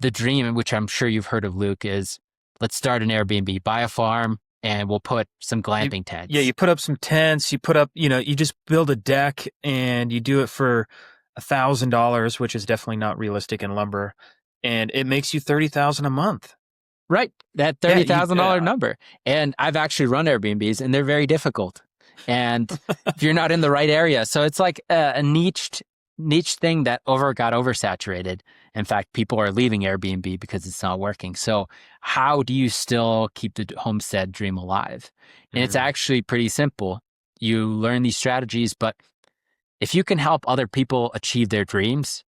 the dream, which I'm sure you've heard of, Luke, is let's start an Airbnb, buy a farm, and we'll put some glamping tents. Yeah, you put up some tents, you just build a deck and you do it for $1,000, which is definitely not realistic in lumber. And it makes you $30,000 a month. Right. That $30,000 number. And I've actually run Airbnbs and they're very difficult. And if you're not in the right area, so it's like a niche thing that got oversaturated. In fact, people are leaving Airbnb because it's not working. So how do you still keep the homestead dream alive? And it's actually pretty simple. You learn these strategies, but if you can help other people achieve their dreams,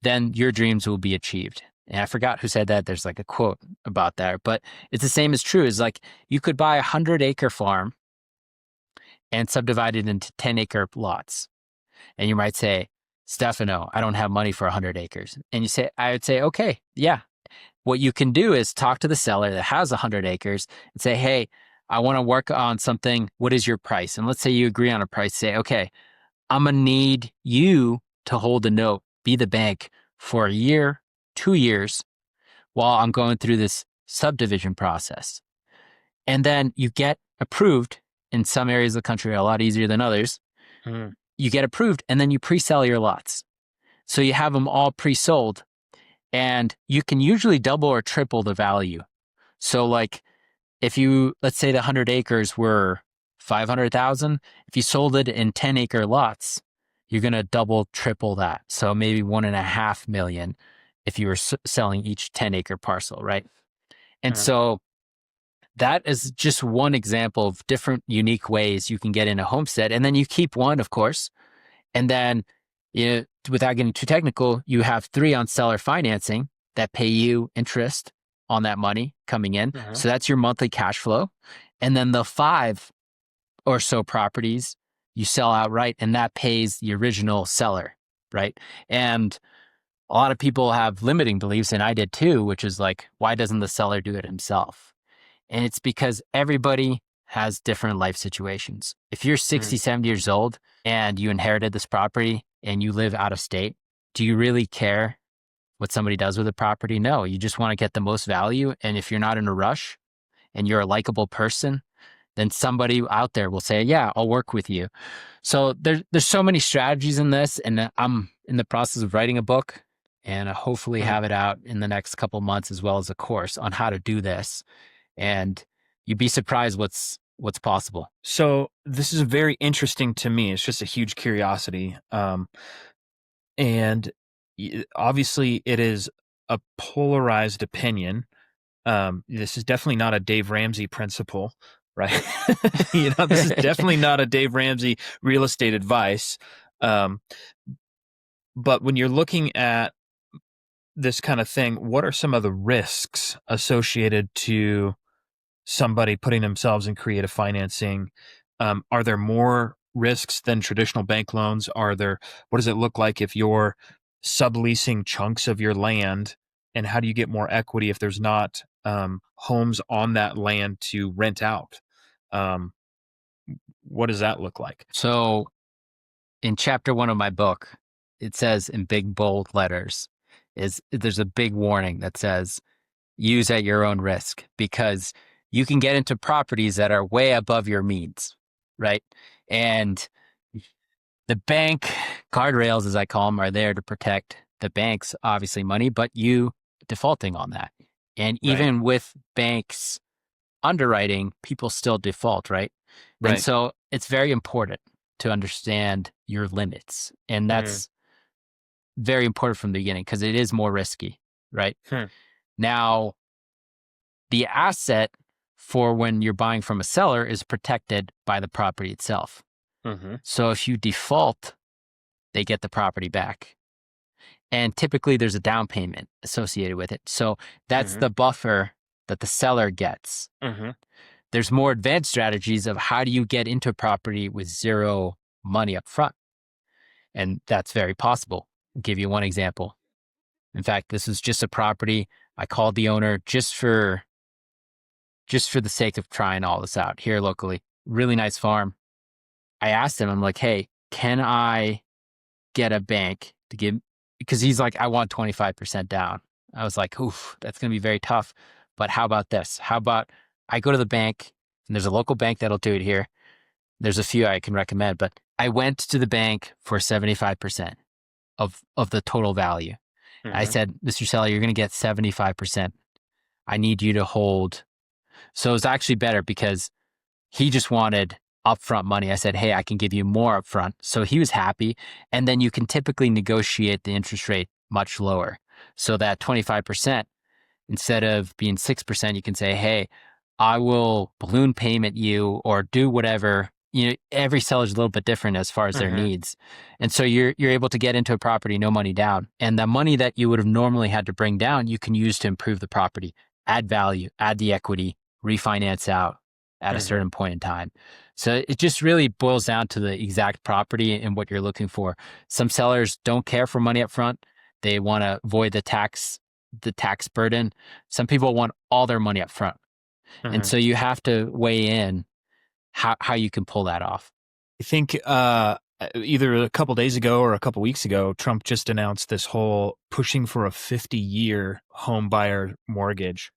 then your dreams will be achieved. And I forgot who said that. There's like a quote about that, but it's the same as true. Is like you could buy 100-acre farm and subdivide it into 10-acre lots. And you might say, Stefano, I don't have money for 100 acres. And I would say, okay, yeah. What you can do is talk to the seller that has 100 acres and say, hey, I want to work on something. What is your price? And let's say you agree on a price. Say, okay, I'm going to need you to hold a note, be the bank for a year, 2 years, while I'm going through this subdivision process. And then you get approved. In some areas of the country, a lot easier than others. You get approved and then you pre-sell your lots. So you have them all pre-sold and you can usually double or triple the value. So like let's say the 100 acres were 500,000, if you sold it in 10-acre lots, you're going to double, triple that. So maybe 1.5 million if you were selling each 10-acre parcel, right? And so that is just one example of different unique ways you can get in a homestead. And then you keep one, of course. And then, without getting too technical, you have 3 on seller financing that pay you interest on that money coming in. So that's your monthly cash flow. And then the 5 or so properties you sell outright, and that pays the original seller, right? And a lot of people have limiting beliefs, and I did too, which is like, why doesn't the seller do it himself? And it's because everybody has different life situations. If you're 60, 70 years old and you inherited this property and you live out of state, do you really care what somebody does with the property? No, you just want to get the most value. And if you're not in a rush and you're a likable person, then somebody out there will say, yeah, I'll work with you. So there's so many strategies in this. And I'm in the process of writing a book and I hopefully have it out in the next couple months, as well as a course on how to do this. And you'd be surprised what's possible. So this is very interesting to me. It's just a huge curiosity. And obviously it is a polarized opinion. This is definitely not a Dave Ramsey principle, right? This is definitely not a Dave Ramsey real estate advice. But when you're looking at this kind of thing, what are some of the risks associated to somebody putting themselves in creative financing? Are there more risks than traditional bank loans? What does it look like if you're subleasing chunks of your land? And how do you get more equity if there's not homes on that land to rent out? Um, what does that look like? So in chapter 1 of my book, it says in big bold letters, is there's a big warning that says use at your own risk, because you can get into properties that are way above your means, right? And the bank guardrails, as I call them, are there to protect the bank's obviously money, but you defaulting on that. And Right. even with banks underwriting, people still default, right? And Right. so it's very important to understand your limits. And Mm-hmm. that's very important from the beginning because it is more risky, right? Hmm. Now, the asset for when you're buying from a seller is protected by the property itself. Mm-hmm. So if you default, they get the property back. And typically there's a down payment associated with it. So that's Mm-hmm. the buffer that the seller gets. Mm-hmm. There's more advanced strategies of how do you get into a property with zero money up front. And that's very possible. I'll give you one example. In fact, this is just a property. I called the owner just for the sake of trying all this out here locally. Really nice farm. I asked him, I'm like, hey, can I get a bank to give? Because he's like, I want 25% down. I was like, oof, that's going to be very tough. But how about this? How about I go to the bank, and there's a local bank that'll do it here. There's a few I can recommend, but I went to the bank for 75% of the total value. I Mm-hmm. said, Mr. Seller, you're going to get 75%. I need you to hold. So it was actually better because he just wanted upfront money. I said, hey, I can give you more upfront. So he was happy. And then you can typically negotiate the interest rate much lower. So that 25%, instead of being 6%, you can say, hey, I will balloon payment you or do whatever. You know, every seller is a little bit different as far as their Mm-hmm. needs. And so you're able to get into a property, no money down. And the money that you would have normally had to bring down, you can use to improve the property, add value, add the equity, refinance out at a Mm-hmm. certain point in time. So it just really boils down to the exact property and what you're looking for. Some sellers don't care for money up front. They want to avoid the tax burden. Some people want all their money up front. And Mm-hmm. so you have to weigh in how you can pull that off. I think either a couple days ago or a couple weeks ago, Trump just announced this whole pushing for a 50-year home buyer mortgage.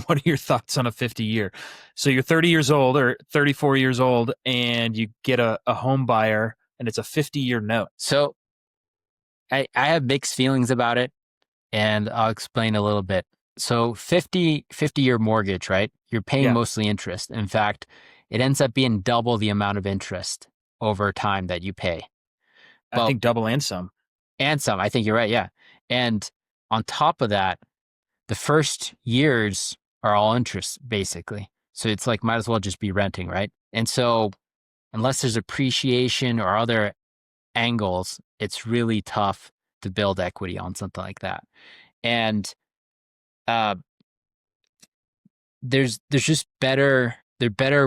What are your thoughts on a 50-year? So you're 30 years old or 34 years old and you get a home buyer and it's a 50-year note. So I have mixed feelings about it, and I'll explain a little bit. So 50-year mortgage, right? You're paying Yeah. mostly interest. In fact, it ends up being double the amount of interest over time that you pay. I But think double and some. and some, I think you're right, yeah. And on top of that, the first years are all interest basically. So it's like might as well just be renting, right? And so unless there's appreciation or other angles, it's really tough to build equity on something like that. And uh, there's just better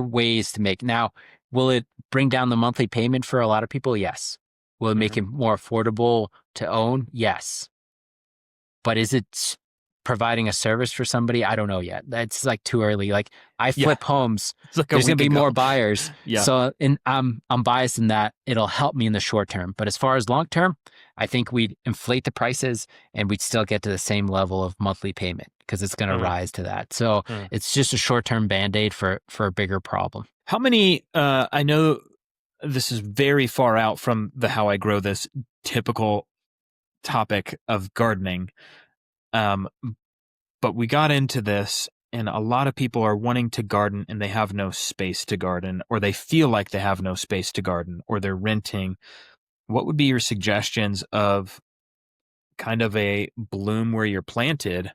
ways to make. Now, will it bring down the monthly payment for a lot of people? Yes. Will it make Hmm. it more affordable to own? Yes. But is it providing a service for somebody? I don't know yet. That's like too early. Like I Yeah. flip homes. It's like a There's going week to be more ago. buyers. Yeah. So I'm biased in that it'll help me in the short term. But as far as long term, I think we'd inflate the prices and we'd still get to the same level of monthly payment because it's going to Mhm. rise to that. So Mhm. it's just a short term band-aid for a bigger problem. How many, I know this is very far out from the how I grow this typical topic of gardening. Um, but we got into this, and a lot of people are wanting to garden and they have no space to garden, or they feel like they have no space to garden, or they're renting. What would be your suggestions of kind of a bloom where you're planted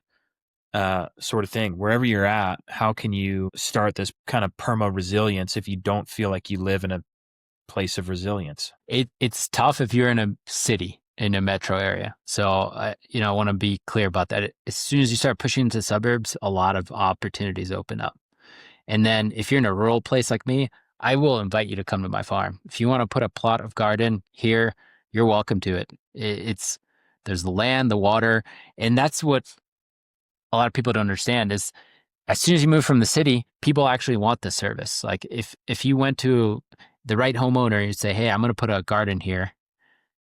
sort of thing? Wherever you're at, how can you start this kind of perma resilience if you don't feel like you live in a place of resilience? It's tough if you're in a city. in a metro area. So, I want to be clear about that. As soon as you start pushing into suburbs, a lot of opportunities open up. And then if you're in a rural place like me, I will invite you to come to my farm. If you want to put a plot of garden here, you're welcome to it. There's the land, the water, and that's what a lot of people don't understand is as soon as you move from the city, people actually want this service. Like if you went to the right homeowner and you say, "Hey, I'm going to put a garden here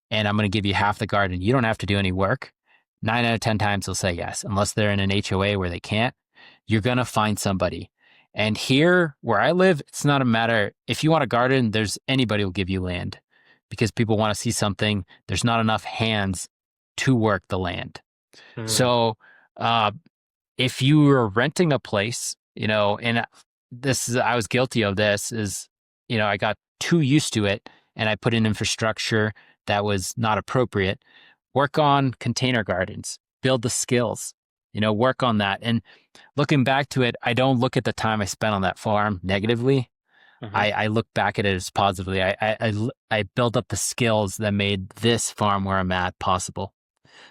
and I'm going to give you half the garden. You don't have to do any work." 9 out of 10 times they'll say yes, unless they're in an HOA where they can't. You're going to find somebody. And here where I live, it's not a matter if you want a garden, there's anybody will give you land because people want to see something. There's not enough hands to work the land. Mm. So, if you were renting a place, and I was guilty of this is, I got too used to it and I put in infrastructure that was not appropriate. Work on container gardens, build the skills, work on that. And looking back to it, I don't look at the time I spent on that farm negatively. Mm-hmm. I look back at it as positively. I built up the skills that made this farm where I'm at possible.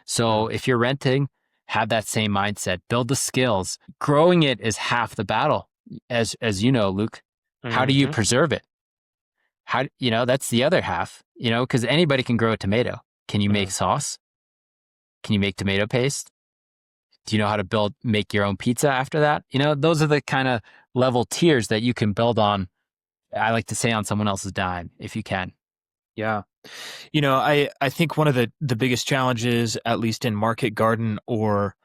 So if you're renting, have that same mindset, build the skills. Growing it is half the battle, as you know, Luke. How do you Mm-hmm. preserve it? That's the other half, because anybody can grow a tomato. Can you make sauce? Can you make tomato paste? Do you know how to make your own pizza after that? Those are the kind of level tiers that you can build on. I like to say on someone else's dime, if you can. Yeah. I think one of the biggest challenges, at least in market garden or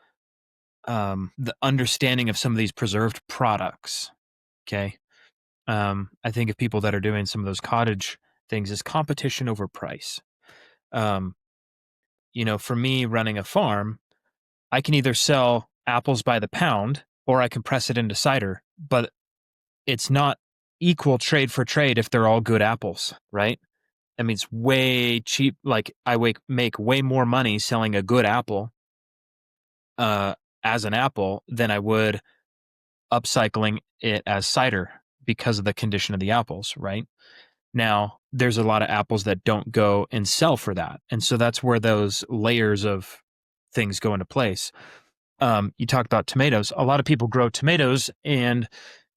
the understanding of some of these preserved products, okay? I think of people that are doing some of those cottage things is competition over price. Um, for me running a farm, I can either sell apples by the pound or I can press it into cider, but it's not equal trade for trade if they're all good apples, right? I mean, it's way cheap. Like make way more money selling a good apple as an apple than I would upcycling it as cider because of the condition of the apples, right? Now, there's a lot of apples that don't go and sell for that. And so that's where those layers of things go into place. You talked about tomatoes. A lot of people grow tomatoes and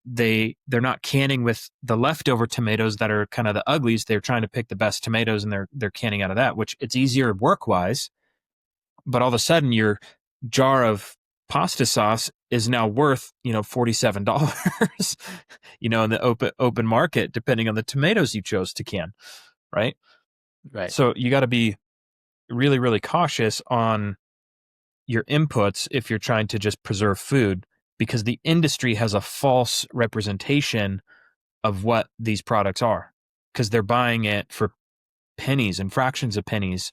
they're not canning with the leftover tomatoes that are kind of the uglies. They're trying to pick the best tomatoes and they're canning out of that, which it's easier work wise. But all of a sudden your jar of pasta sauce is now worth, $47, in the open market, depending on the tomatoes you chose to can. Right. Right. So you got to be really, really cautious on your inputs if you're trying to just preserve food, because the industry has a false representation of what these products are because they're buying it for pennies and fractions of pennies.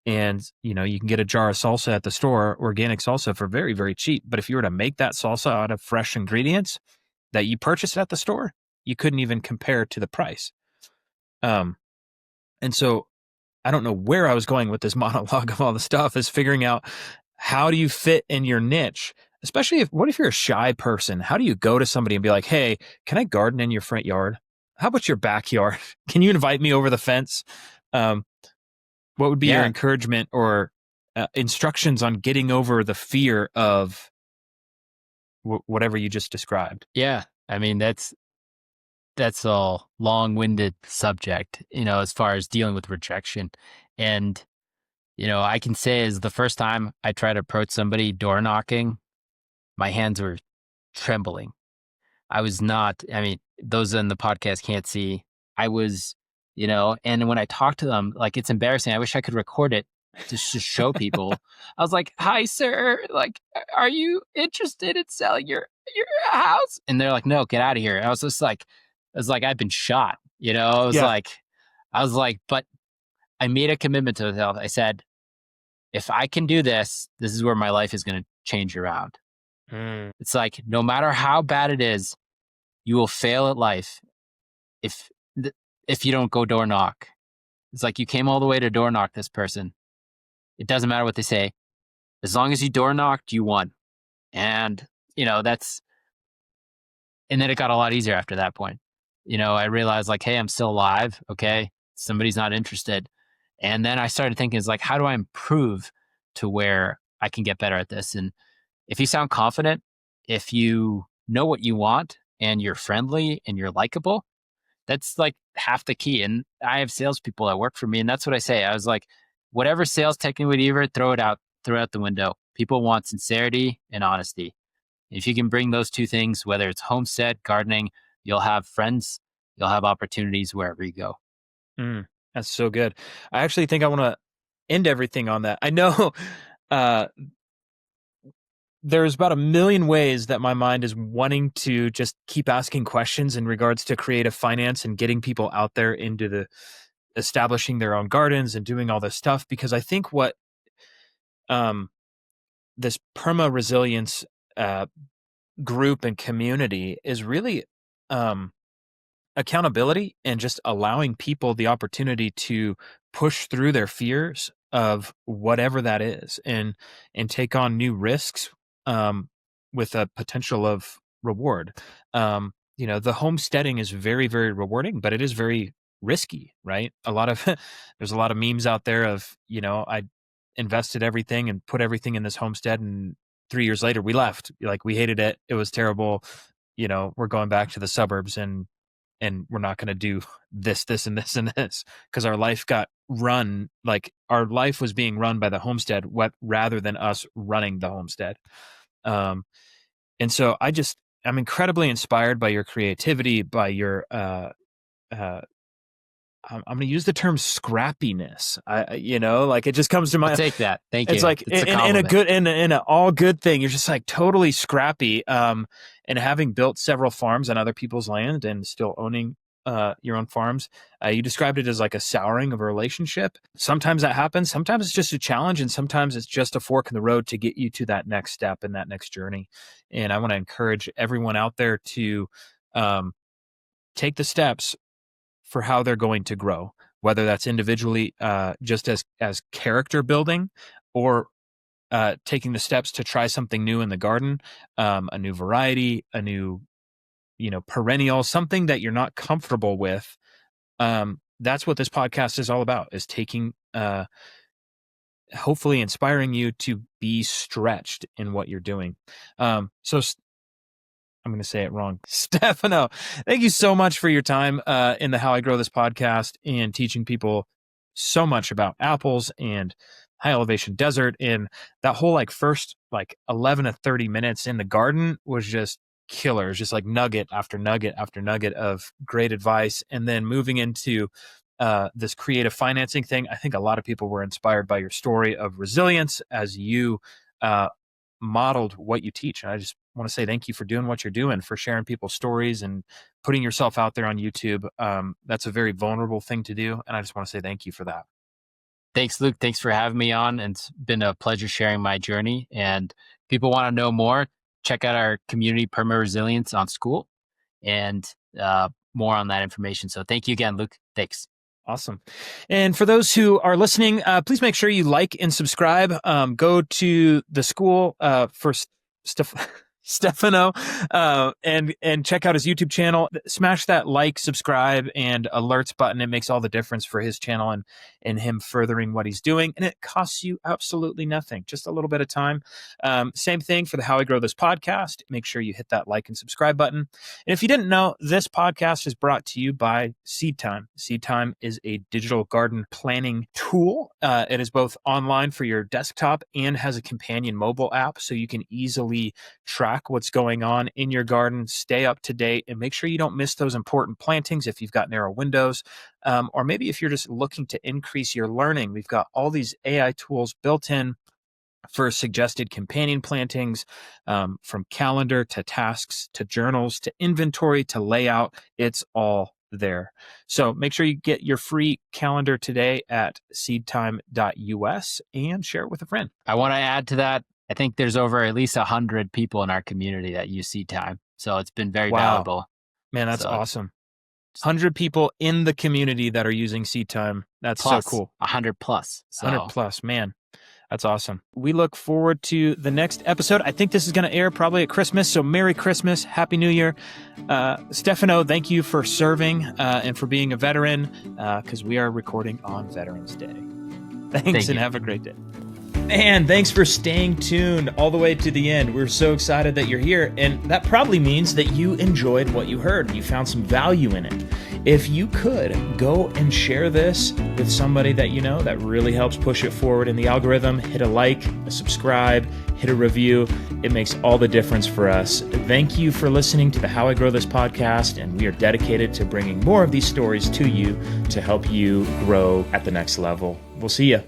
And, you can get a jar of salsa at the store, organic salsa, for very, very cheap. But if you were to make that salsa out of fresh ingredients that you purchased at the store, you couldn't even compare to the price. And so I don't know where I was going with this monologue of all the stuff, is figuring out how do you fit in your niche, especially what if you're a shy person? How do you go to somebody and be like, "Hey, can I garden in your front yard? How about your backyard? Can you invite me over the fence?" What would be your Yeah. encouragement or instructions on getting over the fear of whatever you just described? Yeah. I mean, that's a long-winded subject, as far as dealing with rejection. And, I can say is the first time I tried to approach somebody door knocking, my hands were trembling. I was not, I mean, those in the podcast can't see. I was, and when I talked to them, like, it's embarrassing. I wish I could record it just to show people. I was like, "Hi, sir. Like, are you interested in selling your house?" And they're like, "No, get out of here." And I was just like, I've been shot, Yeah. I was like, but I made a commitment to myself. I said, if I can do this, this is where my life is going to change around. Mm. It's like, no matter how bad it is, you will fail at life if if you don't go door knock. It's like you came all the way to door knock this person. It doesn't matter what they say. As long as you door knocked, you won. And, and then it got a lot easier after that point. I realized like, hey, I'm still alive. Okay. Somebody's not interested. And then I started thinking, is like, how do I improve to where I can get better at this? And if you sound confident, if you know what you want and you're friendly and you're likable, that's like half the key. And I have salespeople that work for me, and that's what I say. I was like, whatever sales technique would ever throw out the window. People want sincerity and honesty. If you can bring those two things, whether it's homestead, gardening, you'll have friends, you'll have opportunities wherever you go. Mm, that's so good. I actually think I want to end everything on that. I know uh, there's about a million ways that my mind is wanting to just keep asking questions in regards to creative finance and getting people out there into the establishing their own gardens and doing all this stuff, because I think what um, this perma resilience uh, group and community is really um, accountability and just allowing people the opportunity to push through their fears of whatever that is, and take on new risks um, with a potential of reward. The homesteading is very, very rewarding, but it is very risky, right? A lot of there's a lot of memes out there of, I invested everything and put everything in this homestead, and 3 years later we left. Like, we hated it. It was terrible. We're going back to the suburbs, and we're not going to do this and this and this, because our life got run, like our life was being run by the homestead, rather than us running the homestead. um and so I'm incredibly inspired by your creativity, by your I'm going to use the term scrappiness. Like, it just comes to I'll my, take that. Thank it's you. like It's a in a compliment. good, in an all good thing. You're just like totally scrappy. And having built several farms on other people's land and still owning your own farms, you described it as like a souring of a relationship. Sometimes that happens. Sometimes it's just a challenge, and sometimes it's just a fork in the road to get you to that next step and that next journey. And I want to encourage everyone out there to um, take the steps for how they're going to grow, whether that's individually, just as character building, or taking the steps to try something new in the garden, a new variety, a new, perennial, something that you're not comfortable with. That's what this podcast is all about, is taking, hopefully inspiring you to be stretched in what you're doing. So I'm going to say it wrong. Stefano, thank you so much for your time in the How I Grow This podcast, and teaching people so much about apples and high elevation desert. And that whole first 11 to 30 minutes in the garden was just killer. It was just like nugget after nugget after nugget of great advice. And then moving into this creative financing thing, I think a lot of people were inspired by your story of resilience as you modeled what you teach. And I just want to say thank you for doing what you're doing, for sharing people's stories and putting yourself out there on YouTube. That's a very vulnerable thing to do, and I just want to say thank you for that. Thanks, Luke. Thanks for having me on. And it's been a pleasure sharing my journey. And people want to know more, check out our community Perma Resilience on School, and more on that information. So thank you again, Luke. Thanks. Awesome. And for those who are listening, please make sure you like and subscribe. Go to the school for Stefano, and check out his YouTube channel. Smash that like, subscribe, and alerts button. It makes all the difference for his channel and him furthering what he's doing. And it costs you absolutely nothing, just a little bit of time. Same thing for the How I Grow This podcast. Make sure you hit that like and subscribe button. And if you didn't know, this podcast is brought to you by SeedTime. SeedTime is a digital garden planning tool. It is both online for your desktop and has a companion mobile app, so you can easily track what's going on in your garden, stay up to date, and make sure you don't miss those important plantings if you've got narrow windows. Or maybe if you're just looking to increase your learning, we've got all these AI tools built in for suggested companion plantings, from calendar to tasks to journals to inventory to layout. It's all there. So make sure you get your free calendar today at seedtime.us and share it with a friend. I want to add to that. I think there's over at least 100 people in our community that use SeedTime. So it's been very valuable. Man, that's awesome. 100 people in the community that are using SeedTime. That's plus, so cool. 100 plus. So. 100 plus, man. That's awesome. We look forward to the next episode. I think this is going to air probably at Christmas. So Merry Christmas. Happy New Year. Stefano, thank you for serving and for being a veteran because we are recording on Veterans Day. Thanks and have a great day. And thanks for staying tuned all the way to the end. We're so excited that you're here. And that probably means that you enjoyed what you heard. You found some value in it. If you could, go and share this with somebody that you know. That really helps push it forward in the algorithm. Hit a like, a subscribe, hit a review. It makes all the difference for us. Thank you for listening to the How I Grow This podcast, and we are dedicated to bringing more of these stories to you to help you grow at the next level. We'll see you.